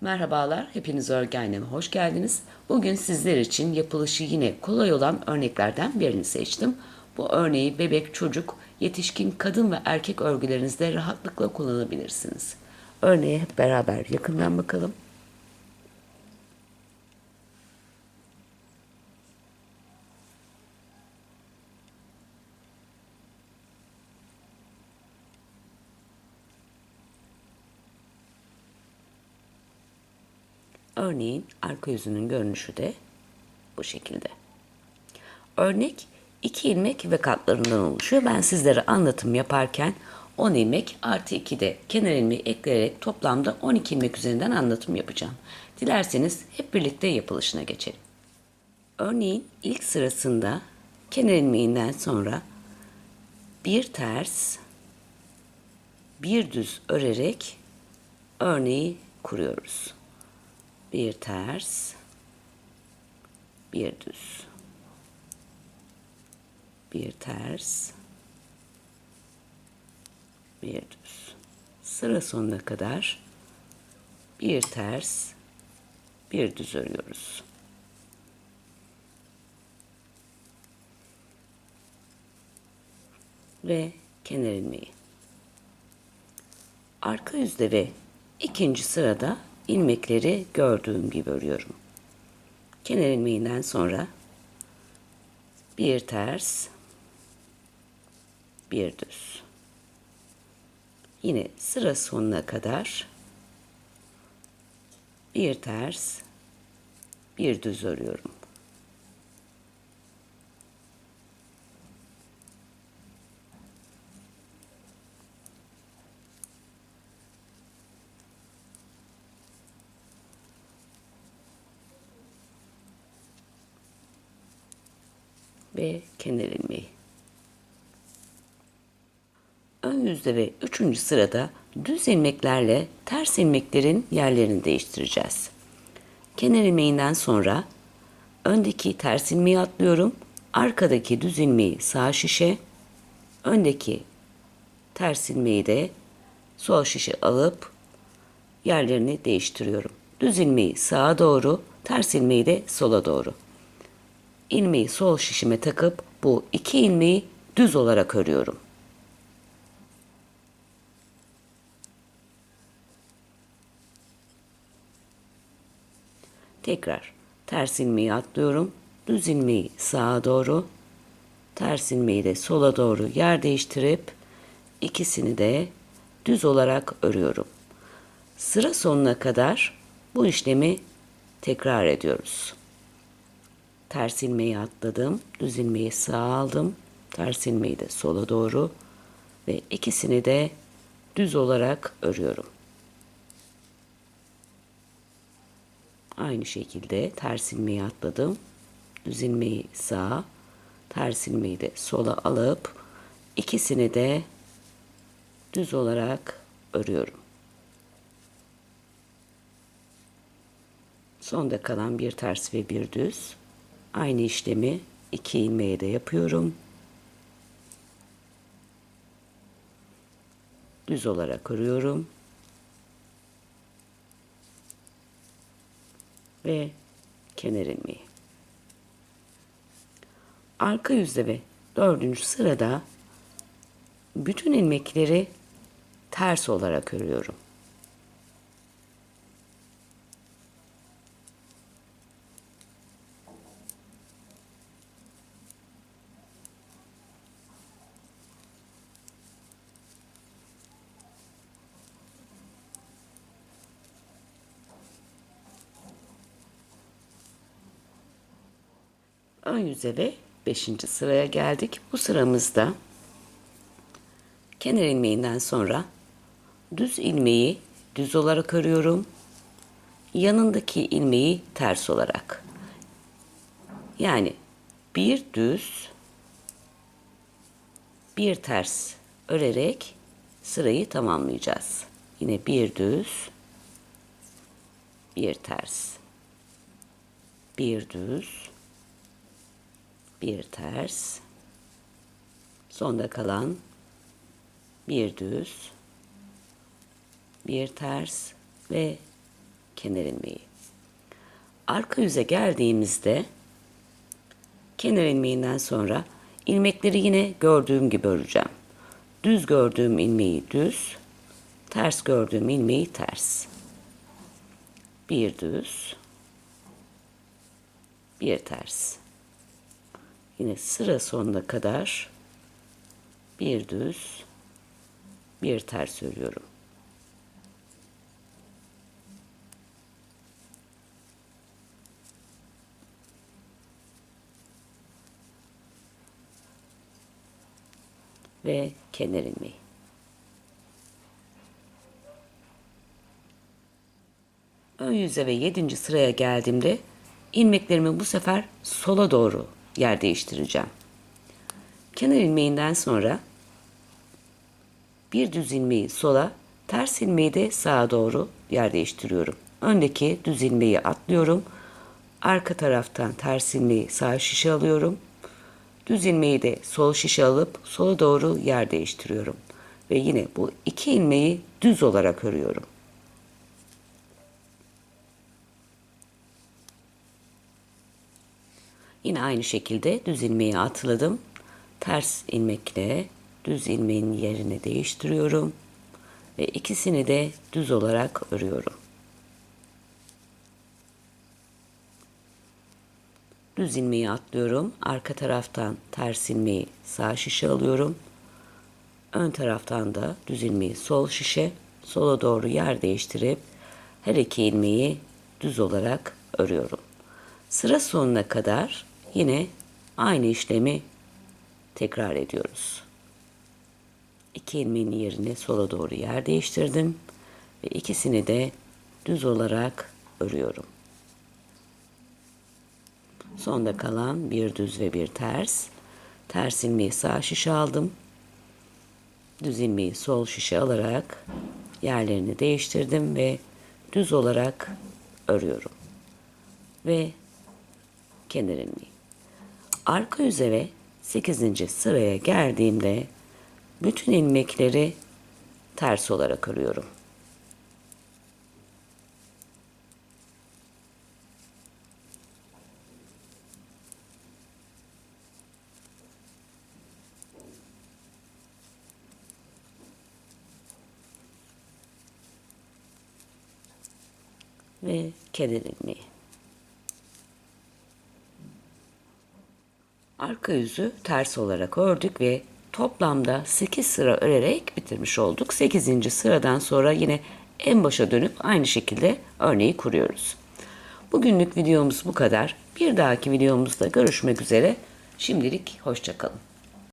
Merhabalar, hepiniz örgü anneme hoş geldiniz. Bugün sizler için yapılışı yine kolay olan örneklerden birini seçtim. Bu örneği bebek, çocuk, yetişkin, kadın ve erkek örgülerinizde rahatlıkla kullanabilirsiniz. Örneğe hep beraber yakından bakalım. Örneğin arka yüzünün görünüşü de bu şekilde. Örnek 2 ilmek ve katlarından oluşuyor. Ben sizlere anlatım yaparken 10 ilmek artı 2 de kenar ilmeği ekleyerek toplamda 12 ilmek üzerinden anlatım yapacağım. Dilerseniz hep birlikte yapılışına geçelim. Örneğin ilk sırasında kenar ilmeğinden sonra bir ters, bir düz örerek örneği kuruyoruz. Bir ters, bir düz. Bir ters, bir düz. Sıra sonuna kadar bir ters, bir düz örüyoruz. Ve kenar ilmeği. Arka yüzde ve ikinci sırada ilmekleri gördüğüm gibi örüyorum. Kenar ilmeğinden sonra bir ters, bir düz. Yine sıra sonuna kadar bir ters, bir düz örüyorum. Ve kenar ilmeği. Ön yüzde ve üçüncü sırada düz ilmeklerle ters ilmeklerin yerlerini değiştireceğiz. Kenar ilmeğinden sonra öndeki ters ilmeği atlıyorum. Arkadaki düz ilmeği sağ şişe, öndeki ters ilmeği de sol şişe alıp yerlerini değiştiriyorum. Düz ilmeği sağa doğru, ters ilmeği de sola doğru. İlmeği sol şişime takıp bu iki ilmeği düz olarak örüyorum. Tekrar ters ilmeği atlıyorum. Düz ilmeği sağa doğru, ters ilmeği de sola doğru yer değiştirip ikisini de düz olarak örüyorum. Sıra sonuna kadar bu işlemi tekrar ediyoruz. Ters ilmeği atladım, düz ilmeği sağa aldım, ters ilmeği de sola doğru ve ikisini de düz olarak örüyorum. Aynı şekilde ters ilmeği atladım, düz ilmeği sağa, ters ilmeği de sola alıp ikisini de düz olarak örüyorum. Sonda kalan bir ters ve bir düz. Aynı işlemi iki ilmeğe de yapıyorum. Düz olarak örüyorum. Ve kenar ilmeği. Arka yüzde ve dördüncü sırada bütün ilmekleri ters olarak örüyorum. Ön yüze ve beşinci sıraya geldik. Bu sıramızda kenar ilmeğinden sonra düz ilmeği düz olarak örüyorum. Yanındaki ilmeği ters olarak. Yani bir düz, bir ters örerek sırayı tamamlayacağız. Yine bir düz, bir ters, bir düz, bir ters, sonda kalan bir düz, bir ters ve kenar ilmeği. Arka yüze geldiğimizde kenar ilmeğinden sonra ilmekleri yine gördüğüm gibi öreceğim. Düz gördüğüm ilmeği düz, ters gördüğüm ilmeği ters. Bir düz, bir ters. Yine sıra sonuna kadar bir düz, bir ters örüyorum. Ve kenar ilmeği. Ön yüze ve 7. sıraya geldiğimde ilmeklerimi bu sefer sola doğru yer değiştireceğim. Kenar ilmeğinden sonra bir düz ilmeği sola, ters ilmeği de sağa doğru yer değiştiriyorum. Öndeki düz ilmeği atlıyorum. Arka taraftan ters ilmeği sağ şişe alıyorum. Düz ilmeği de sol şişe alıp sola doğru yer değiştiriyorum. Ve yine bu iki ilmeği düz olarak örüyorum. Yine aynı şekilde düz ilmeği atladım. Ters ilmekle düz ilmeğin yerini değiştiriyorum. Ve ikisini de düz olarak örüyorum. Düz ilmeği atlıyorum. Arka taraftan ters ilmeği sağ şişe alıyorum. Ön taraftan da düz ilmeği sol şişe, sola doğru yer değiştirip her iki ilmeği düz olarak örüyorum. Sıra sonuna kadar yine aynı işlemi tekrar ediyoruz. İki ilmeğin yerine sola doğru yer değiştirdim ve ikisini de düz olarak örüyorum. Sonda kalan bir düz ve bir ters. Ters ilmeği sağ şişe aldım. Düz ilmeği sol şişe alarak yerlerini değiştirdim ve düz olarak örüyorum. Ve kenar ilmeği. Arka yüze ve 8. sıraya geldiğimde bütün ilmekleri ters olarak örüyorum. Ve kenar ilmeği. Arka yüzü ters olarak ördük ve toplamda 8 sıra örerek bitirmiş olduk. 8. sıradan sonra yine en başa dönüp aynı şekilde örneği kuruyoruz. Bugünlük videomuz bu kadar. Bir dahaki videomuzda görüşmek üzere. Şimdilik hoşça kalın.